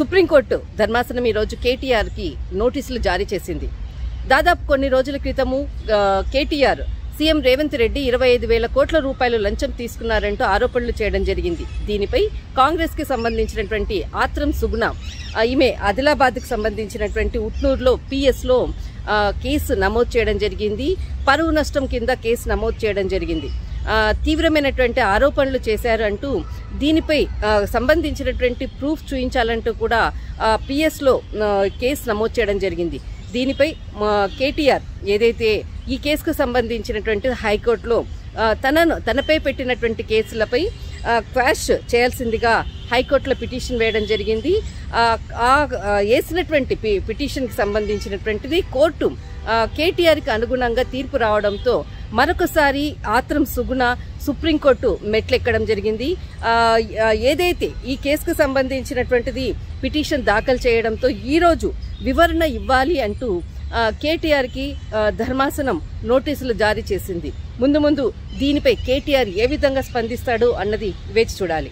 Supreme court ధర్మాసనం ఈరోజు కేటీఆర్కి నోటీసులు జారీ చేసింది. దాదాపు కొన్ని రోజుల క్రితము కేటీఆర్ సీఎం రేవంత్ రెడ్డి 25,000 కోట్ల రూపాయలు లంచం తీసుకున్నారంటూ ఆరోపణలు చేయడం జరిగింది. దీనిపై కాంగ్రెస్ కి సంబంధించినటువంటి ఆత్రం సుగుణ ఈమె ఆదిలాబాద్కి సంబంధించినటువంటి ఉట్నూరులో పిఎస్లో కేసు నమోదు చేయడం జరిగింది. పరువు నష్టం కింద కేసు నమోదు చేయడం జరిగింది. తీవ్రమైనటువంటి ఆరోపణలు చేశారు అంటూ దీనిపై సంబంధించినటువంటి ప్రూఫ్ చూపించాలంటూ కూడా పిఎస్లో కేసు నమోదు చేయడం జరిగింది. దీనిపై కేటీఆర్ ఏదైతే ఈ కేసుకు సంబంధించినటువంటి హైకోర్టులో తనపై పెట్టినటువంటి కేసులపై క్వాష్ చేయాల్సిందిగా హైకోర్టులో పిటిషన్ వేయడం జరిగింది. వేసినటువంటి పిటిషన్కి సంబంధించినటువంటిది కోర్టు కేటీఆర్కి అనుగుణంగా తీర్పు రావడంతో మరొకసారి ఆత్రం సుగుణ సుప్రీంకోర్టు మెట్లెక్కడం జరిగింది. ఏదైతే ఈ కేసుకు సంబంధించినటువంటిది పిటిషన్ దాఖలు చేయడంతో ఈరోజు వివరణ ఇవ్వాలి అంటూ కేటీఆర్కి ధర్మాసనం నోటీసులు జారీ చేసింది. ముందు దీనిపై కేటీఆర్ ఏ విధంగా స్పందిస్తాడు అన్నది వేచి చూడాలి.